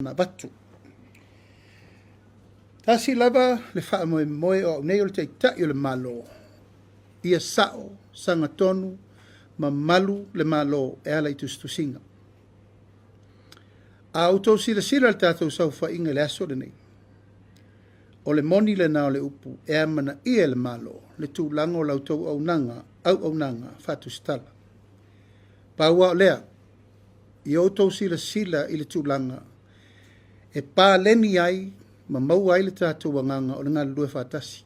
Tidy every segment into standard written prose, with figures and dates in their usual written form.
na watu. Tasi lava le wha moe moe o nei o le teitai o le malo. Ia sao, sanga tonu, ma malu le malo e ala i tustusinga. A auto sila sila le tātou sau wha inga le aso le nei. O le moni le nao le upu e amana ia le malo, le tūlanga o lautou au nanga, whatu stala. Paua o lea, i auto sila sila i le tūlanga, e pā leni ai, ma mau ai le tātou wanganga o le ngā lue whātasi.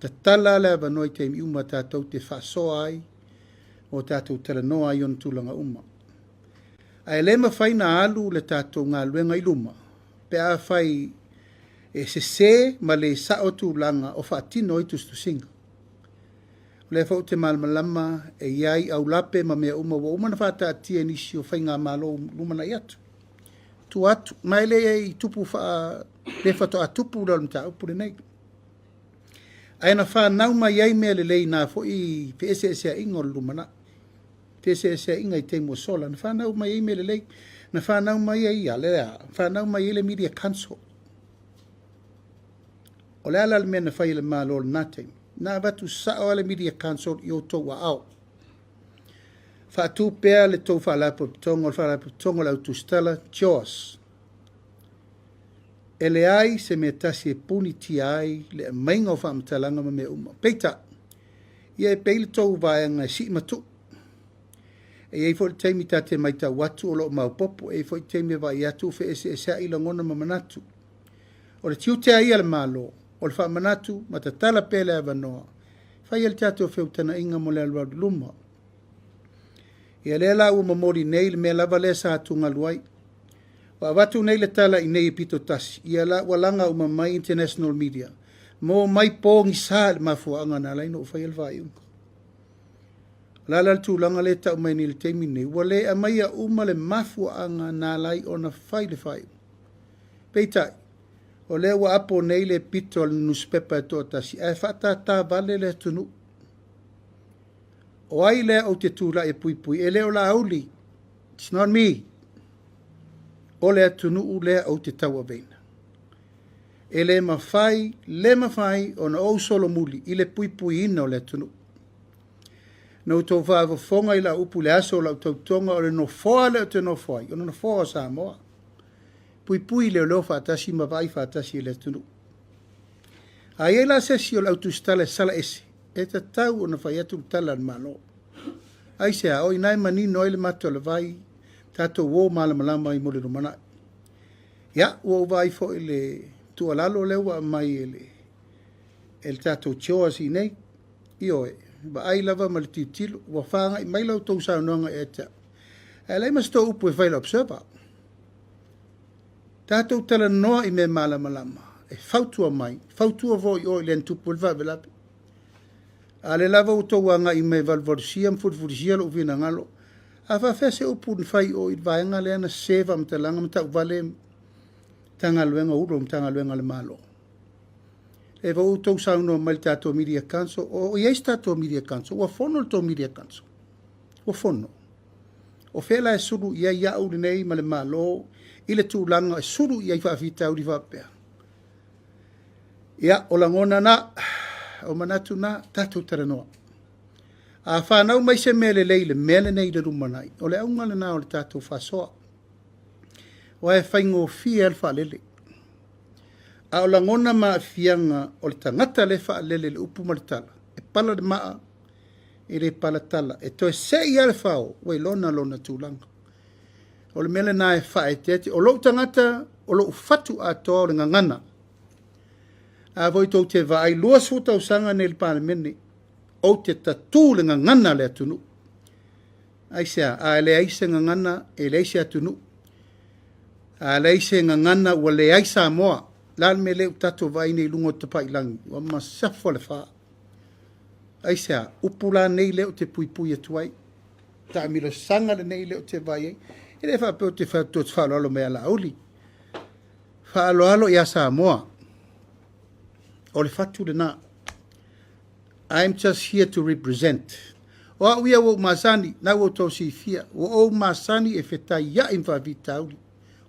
Ta tala le avanoi te mi uma tātou te whasoa ai, o tātou tala noa ai on tūlanga uma. Ai le ma whaina alu le tātou ngā luenga i luma, pe a whai e se ma le sao tūlanga o whaatino i tustusinga. Le whau te malmalama e iai au lape ma mea uma wa umana whata atia nisi o whainga malo lumana i atu. Tu atu, mai le e tupu wha, le whato a tupu lau mta upure nei. Aina wha nau mai ai mea le lei nā fo i pe ese a ingo lumana. Te ese a inga i te mua sola. Na wha nau mai ai mea le lei, na wha nau mai ai a le a, wha nau mai ai le media council. O le ala le mea na whai le maa lor nā teimi. Nā watu sao le media council i o tau a au. Whaatu pēr le tau whalapu pitongo, whalapu pitongo lau tustala, Jaws. E le ai se me tasi e puni ti ai le mainga o whaamatalanga ma mea uma. Peita, ia e peile tau vaianga e si matu. E ei fo le teimi ta te maita watu o lo maupopo, e fo le teimi vai atu fe ese a ila ngona ma manatu. O le tiu te ai ala malo, o le whaamanatu, ma ta tala pēle avanoa. Whai ele tātou whiutana inga mo le alua luma. Ia le la ua mamori nei le mea lava le sa hatu ngaluai. Wa watu nei le tala i nei pito tasi. Ia la walanga uma mai international media. Mo mai pōngi sa le mafua anga na laino ufai el vai unga. Lala le tūlanga le tau mai ni le teimi nei. Wa le a mai a uma le mafua anga na lai o na fai le fai. Peitai. O le wa apo nei le pito al newspaper to tasi. E fata ta vale le tunu. O ai le o te tūla e pui pui, e le o la auli. It's not me. O le atunu u le o te taua veina. E le mawhai o na o solo muli, i le pui pui ina o le atunu. Nau tau whaava whonga i la upu le aso o la tautonga o le no whoa le o te no whai, o no whoa sa moa. Pui pui le o leo whaatasi ma vai whaatasi i le atunu. A ie la sesi o la utustale sala ese. E ta tau o na whai atu tala na malo. Ai se a oi nai mani noi le mato le vai, tato wo malamalama i mole rumana. Ia, wo vai fo ile tua lalo lewa mai ele tato tioa si nei, i oe, ba ai lava ma le titilo, wa whanga i mai lau tau sa noanga e ta. E lei mas tau upu e whaila observa. Tato tala noa i me malamalama, e fautua mai, fautua vo i oe le antupu le vavelapi. A le lava o tau anga i me valvorisia mfurfurisia lo uvina ngalo. A whawhese upu nfai o i vaenga le ana seva mtalanga mtau vale tanga luenga uro mtanga luenga le malo. E va o tau sauno mai tato media council o ies tato media council o fono le tau media council. O fono. O fela e suru ia ia uri nei ma le malo i le tūlanga e suru ia i whawhita uri whapea. Ia o langona na o manatu na tātou taranoa. A whanau mai se mele leile, mele nei le rumanai. O le aunga le nā o le tātou whasoa. O e whaingo fia le whalele. A o langona maa fianga o le tangata le whalele le upu maritala. E pala le maa, e le pala tala. E toi se ia le whao, wei lona tūlanga. O le mele nā e whae tete. O lo tangata, o lo ufatu a toa o le ngangana. A voi tau te vai lua suta o sanga nei le palemene o te tatu le ngangana le atunu. Aisea, a le aise ngangana e le aise atunu. A le aise ngangana ua le aise amoa. Lal me le tatu vai nei lungo te pailangi. Wa masafo le wha. Aisea, upula nei le o te pui pui atuai. Ta amira sanga le nei le o te vai ei. E le wha pe o te wha tu te wha alo mea la auli. Wha alo i asa amoa. O le fatu le na. I'm just here to represent. O a uia o masani, na o tau si fia. O masani e fetai ia in wha vitauri.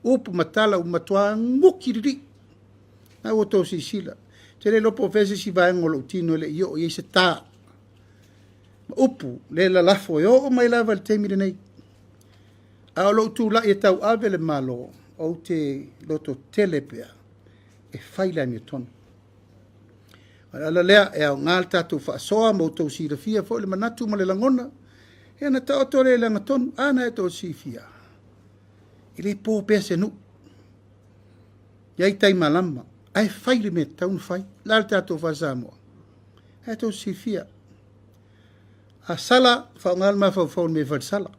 upu matala umatua nguki riri. Na o tau si sila. Te le lopo fese si vaengo lo tino le iyo i se tā. Upu le la lafo yo o mai lava le teimi nei. A lo tu la e tau ave le malo o te loto telepea e faila ni tonu. Ala lea e au ngal tatu faasoa mo tau si le fia fo le manatu ma le langona. E ana tau to le langa tonu ana e tau si fia. I le po pese nu. Iai tai malama. Ai faile me taun fai. Lal tatu fasa moa. E tau si fia. A sala fa ngal ma fa me fa sala.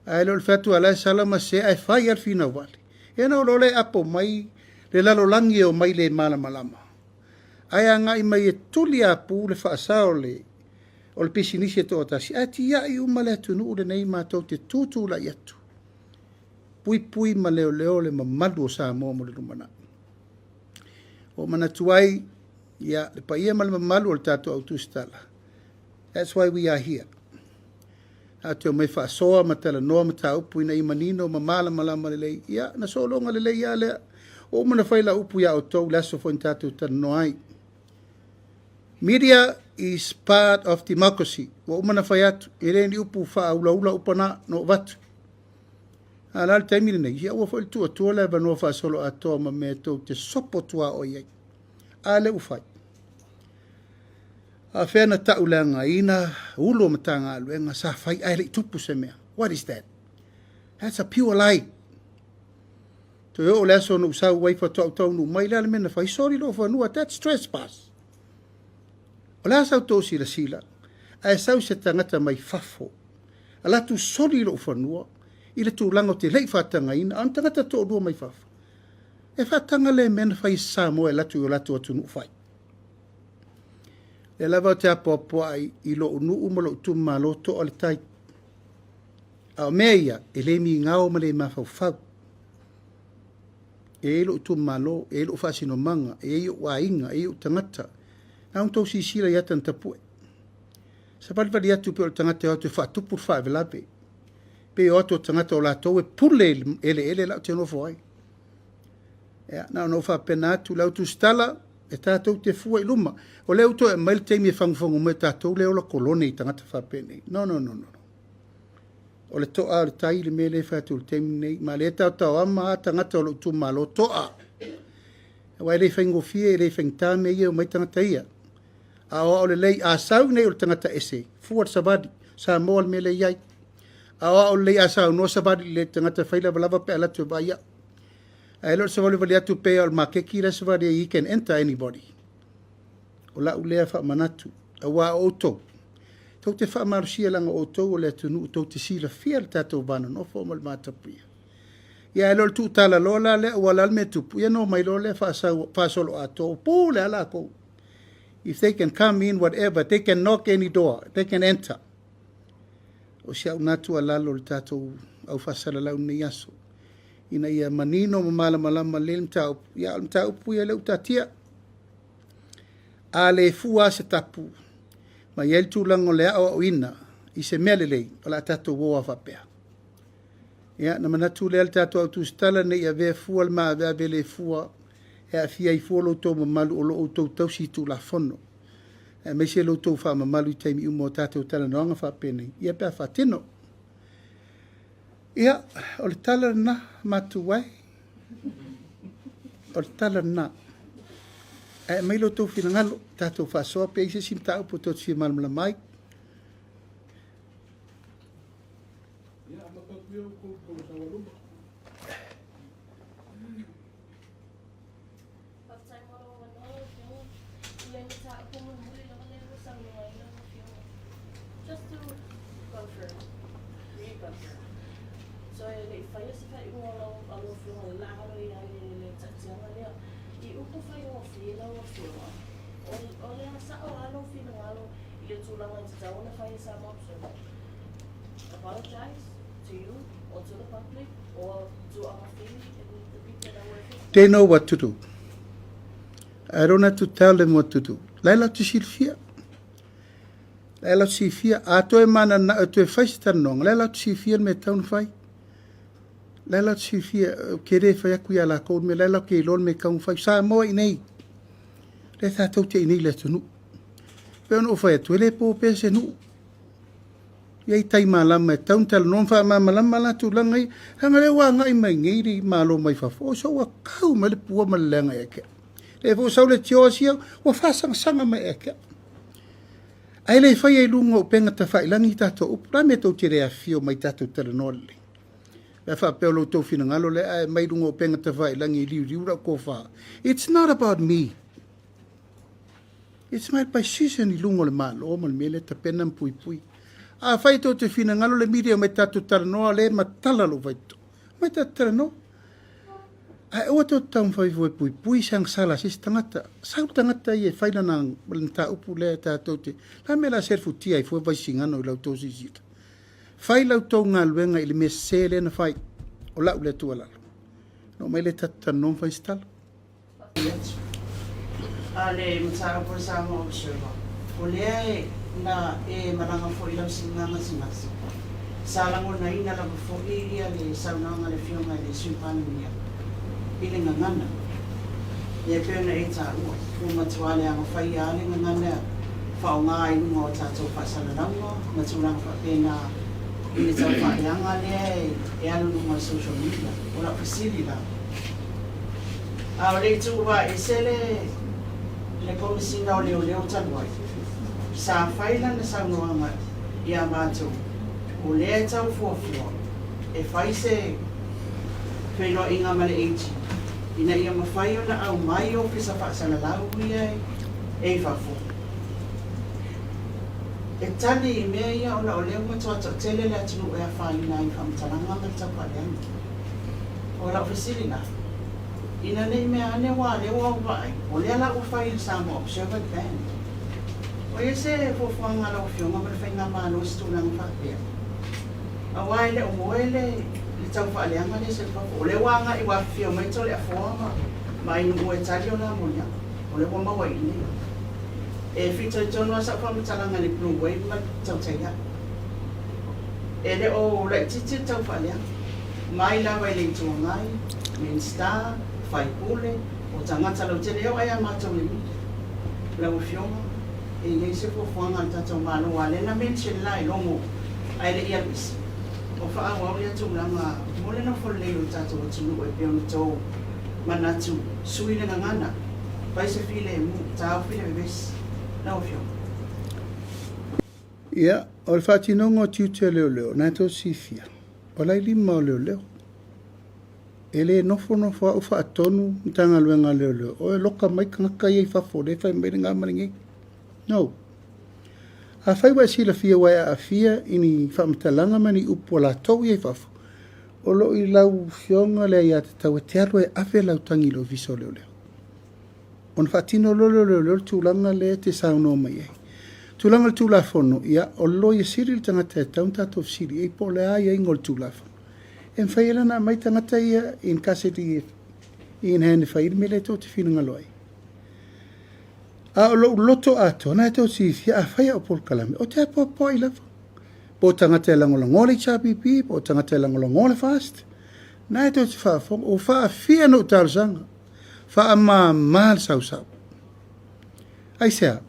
Ai lo fatu ala sala ma se ai fai al fina wale. E na lo le apo mai le lalo langi o mai le malama. Ai anga i mai e tuli apu le faasao le o le pisinisi e toa tasi. Ai ti ia i umale atu nu ule nei mātou te tūtū la i atu. Pui ma leo le mamalu o sa mo le rumana. O manatuai ia le paia ma le mamalu o le tātou autustala. That's why we are here. Ate o mai faasoa ma tala noa ma tā upu ina i manino ma malama le lei. Ia na solonga le lei ia lea. O mana faila upu ia o tau laso fo in tātou tala noai. Media is part of democracy. Wa umana fai atu. E reini upu faa ula upana no vatu. Ala le taimile nei. Ia ua fai tua le vanua faa solo atoa ma mea tau te sopo tua o iei. Ale ufai. A whena tau leanga ina ulo matanga aluenga sa fai aile tupu se mea. What is that? That's a pure lie. To yo o leso no usau waifa tau no mai le mena fai sorry lo fanua. That's trespass. O la sau tō sila, a sau se tangata mai fafo. A la tu sori lo whanua, i le tū lango te lei whātanga ina, an tangata tō rua mai fafo. E whātanga le mena whai sā moe latu o latu atu nu whai. Le lava te apoapoa i lo unu umalo tu malo to o le tai. A o mea ia, e le mi ngao ma le mawhau whau. E lo tu malo, e lo whasino manga, e o wainga, e o tangata. Nau tau si sila i atan tapue. Sa palipali atu pe o tangata o te whaatupur whaavelape. Pe o atu o tangata o la tau e pule ele lau te nofo ai. Nau no whaapena atu lau tu stala e tātou te fua i luma. O leo to e mail teimi e whanguwhangu me tātou leo la kolone i tangata whaapene. No. O le toa o le tai le mele whaatu le teimi nei. Ma le tau ama a tangata o lo tu malo toa. Wa le whaingo fie e le whaingtame ia o mai tangata ia. A o le lei a sau nei o le tangata ese. Fuat sabadi. Sa moa le mele iai. A o le lei a sau no sabadi le tangata whaila walava pe alatu e baia. A elo sa wale wale atu pea o le makeki la sabadi you can enter anybody. O la ulea wha manatu. A wa o tau. Tau te wha marusia langa o tau o le atu nu tau te sila fia le tatou vana no fo mal matapuia. Ia elo le tu tala lola le o wala me tupu. Ia no mai lo le wha solo a tau. Po le ala kou. If they can come in, whatever, they can knock any door, they can enter. O sia unatu alalo le tātou au whasara lau nei aso. Ina ia manino ma malama le mtau. Ia mtau puia leu tatia. A le fua se tapu. Ma iel tūlango le au ina. I se mele lei. O la tātou woa whapea. Ia na manatu le al tātou au tūstala nei a vea fua le maa vea vele fua. E a fia i folo tau mamalu o lo o tau tau si tu la fono. E me se lo tau wha mamalu i taimi umo tātou tala noanga wha pene. Ia pia wha tino. Ia, o le tala na matu wai. O le tala na. E mai lo tau whina ngalo tātou wha soa pe i se sim tau po tau tia malamala mai. Ia, mapapio ko sa walumba. Apologize to you or to the public or to our family and the people that were affected? They know what to do. I don't have to tell them what to do. Laila tu silfia. Laila tu silfia. A to e mana na to e fai tanong. Laila tu silfia me taun fai. Lela si fia kere fa ku ya la ko me lela ke lon me kaung fa sa mo nei le ta to te ni le tunu pe no fa tu le po pe se nu ye tai mala me taun tel non fa ma mala mala tu langai ha ngale wa ngai mai ngiri malo mai fa fo so wa kau me le pu ma le ngai ke le fo sa le tio sia wa fa sang sanga me ke ai le fa ye lungo penga ta fa langi ta to pra me to tire a fio mai ta to tel no le e fa pe lo to fina ngalo le ai mai lungo penga ta fa langi li ura ko fa it's not about me. It's my position i lungo le malo o mal mele ta pena pui pui. A fai to te fina ngalo le media me tatu taranoa le matala lo vai to. Me tatu taranoa. A o to tam fai voi pui pui sang sala sis tangata. Sang tangata ye fai na nang ta upu le ta to te. La me la ser futia i fo vai singano i lau to sisita. Fai lau to ngaluenga i le me sele na fai. O lau le tua lalo. No me le tatu taranoa fai stala. Ale mtara por sa mo observa. Ole na maranga fo ilang singanga singas. Salang na ina la fo iria le saunanga le fiona le simpania. Ilinga ngana. Ye pena eta u fu matwale ang fai ale ngana fa ngai mo ta to fa salango matsulang fa pena ini sa fa yang ale e alu no social media. Ora facilita. Ahora tu va isele le komisina o leo tanwai. Sa faila na sa noanga ia mato. O lea tau fuafua. E faise whenua inga male eiti. Ina ia mawhai o na au mai o pisa whaasana lau ia e fafu. E tani i mea ia o na o leo matua ta tele le atinu e a whaina i whamtalanga ma tau pareanga. O la ofisiri na. Ina nei mea ane wā leo au vai, o lea la ufai sa mo observer band. O ia se fuafuanga la ufionga ma le whainga mālo stūnanga whakapea. A wai le o moele le tau whaaleanga le se whafu. O le wanga i wafio mai to le a fuama, ma inu ue tali o la monia. O le wama wai nei. E fito i tono asa whamatalanga le blue wave ma tau teia. E le o le titi tau whaaleanga. Mai la wai le tuangai, main star, fai pule, o tangata lau te leo ai a mātou le mi. Lau fionga, e nei se fuafuanga al tātou mālo wale na mention lai longo ai le iapis. O wha awa ori atu langa, mole na wholei o tātou atunu e peo ni tō manatu, sui le ngangana, pai se file e mu, tāo file e ves, lau fionga. Ia, o le whatinonga o tiutia leo leo, nai tō sifia, o lai lima o leo leo. Ele nofo nofo au fa atonu tanga luenga leo leo. O e loka mai kangaka iei fafo, le fai mbere ngā maringi. No. A fai wa sila fia wai a fia ini whamtalanga mani upo la tau iei fafo. O lo i lau fionga le ia te tau e te aru e awe lau tangi lo viso leo leo. On whatino lo leo leo leo tūlanga le te sauno mai ei. Tūlanga le tūlafono ia o lo i siri le tangata e tauntato siri ei po le a iei ngol tūlafono. En whaila na mai tangata ia in kaseti in hane whaile me le tō te whina ngaloi. A o loto ato, na e tō si fia a whaia o polkalame, o te apopo i lawa. Po tangata e langola ngole chapipi, po tangata e langola ngole fast. Na e tō te whaafong, o wha fia no tarzanga, wha ma mal sau sau. Ai sea,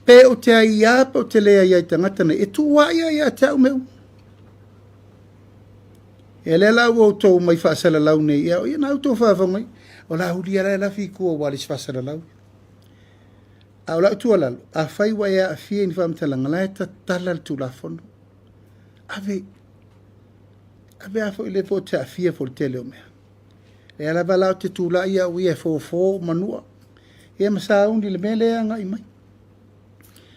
pe o te ai apa o te lea iai tangata na, e tu wa ia te au meu. E le lau o tō mai whaasala lau nei, e o ia nau tō whaafongai, o la huri ala la fi kua walis whaasala lau. A o lau tua lalo, a whai wa ea a fia ni whaamtalanga, la e ta tala tu la fono. Ave a fo ile fo te a fia fo te leo mea. E ala walau te tūla ia ui e fo manua. E masa undi le mele anga i mai.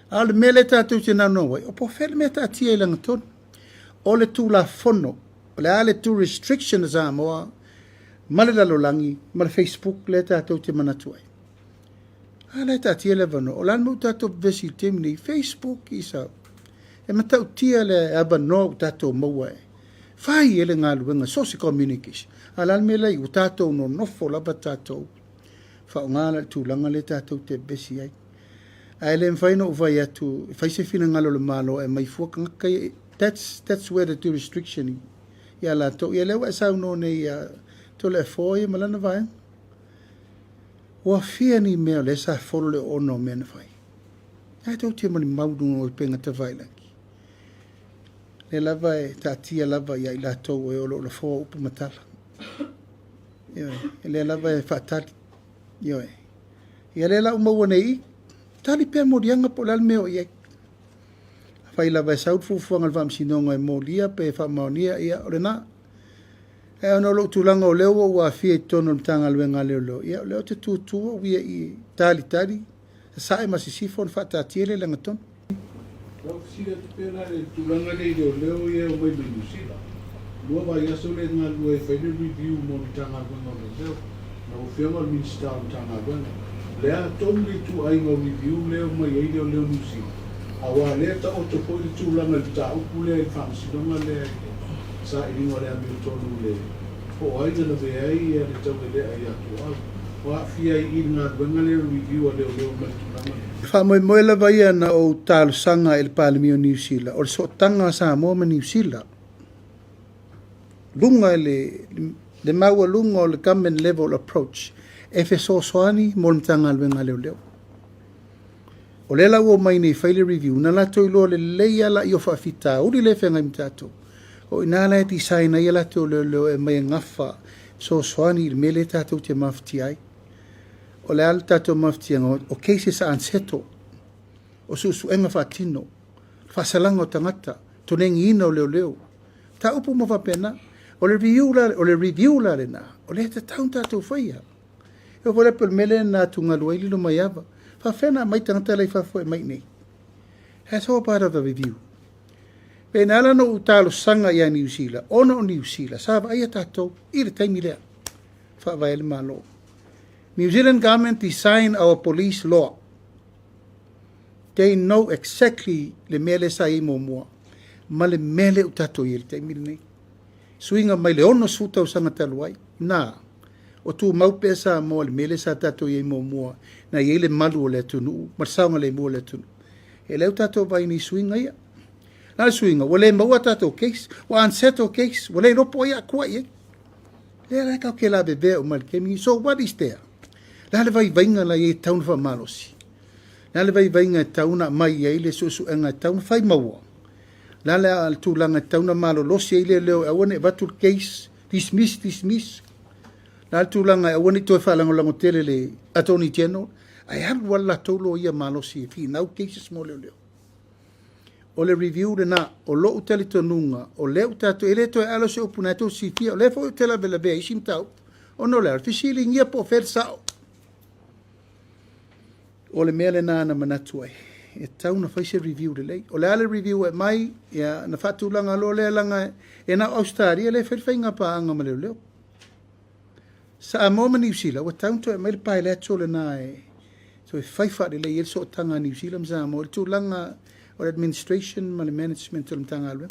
A le mele tātou te nano wai, o po whele me ta tia ilanga tonu. O le tūla fono, le ale tu restriction za moa male la lolangi mal Facebook le ta to te manatu ai ala ta tie le vano o lan mo ta to vesi temni Facebook isa e mata tia le abano ta to moa fai ele ngalu nga social communication ala me le u ta to no fo la ta to fa ngala tu langa le ta to te vesi ai ai le fai no vai atu fai se fina ngalo le malo e mai fuaka kai that's where the restriction ia latou ia leu sauno nei tole foi malana vai o fia ni me le sa folo le ono men fai ai tau te mani maudu o penga te vai laki le lava e tatia lava ia latou e o lo fo upu matala le lava e fatali ia le la uma nei tali pe morianga po la meo ia fai lava e saut fufuanga le famsinonga e molia pe famaonia ia orena e ono lo tulanga o leo ua fia tono tanga luenga leo ia leo te tutu o ia i tali sa e masisifo fa tatiele langa ton lo sila te pena e tulanga nei leo ia o mai mai sila lua vai aso le nga lua e fai review mo tanga luenga leo na o fia mal minister tanga luenga lea tongi tu ai ngo review leo mai ai leo nusi awa le ta o te poi tulanga le ta upu le famsinonga le sa ini ngore a mi tonu le o ai na ve ai e le tau le ai atu wa fia i na wenga le review le mai tanga fa mo la vai na o tal sanga el palmio New Zealand o so tanga sa mo New Zealand lunga le maua lunga le government level approach e fe so soani mo tanga wenga le o le lau o mai nei faile review na la toi lo le leia la i o whawhita uri le whenga imitato o ina la e ti saina i la teo leo e mai ngafa so soani il mele tatou te mafti ai o le al tatou mafti anga o keise sa anseto o su enga whatino whasalanga o tangata tonengi ina o leo ta upu mo whapena o le review la le na o le te taun tatou whaia e o vole pel mele na tunga lua ililo mai ava whawhena mai tangata lei whawhoi mai nei. That's all part of the review. Pena ala no utalo sanga ia New Zealand, ono o New Zealand, sawa aia tatou, i le taimi lea, whawai le malo. New Zealand government design our police law. They know exactly le mele sa i mo mua, ma le mele utato i le taimi nei. Suinga mai le ono suta o sanga taluai, na, o tu maupe sa mo le mele sa tato i mo mua, na i le malu o le tunu, marsaunga le mua le tunu. E leu tato vai ni suinga ia. Na suinga, wale maua tato case, wa anseto case, wale ropo ia kua ia. Le la kau ke la bebe o mal kemi, so what is there? La le vai vainga la i taun fa malosi. La le vai vainga tauna mai ia ile susu enga taun fai maua. La le al tulanga tauna malo losi ile leo awane vatul case, dismiss. Na tulanga e wani toi whalango lango tele le attorney general, ai halu wala tolo ia malosi e fi nau cases mo leo. O le review de na, o lo utali tonunga, o le utato, ele toi alo se opunato si fia, o le fo utela bela bea isim tau, o no le artifisili ngia po fer sao. O le mele na na manatu ai, e tau na faise review de lei, o le ale review e mai, ia na fatu langa lo le langa, e na Australia le whaiwhainga pa anga ma leo. Sa a moma New Zealand, wa taunto e mai le pai le atole na e, so e whaifa de le il so tanga New Zealand sa mo, le tu langa o le administration ma le management o le tanga alwe.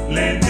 le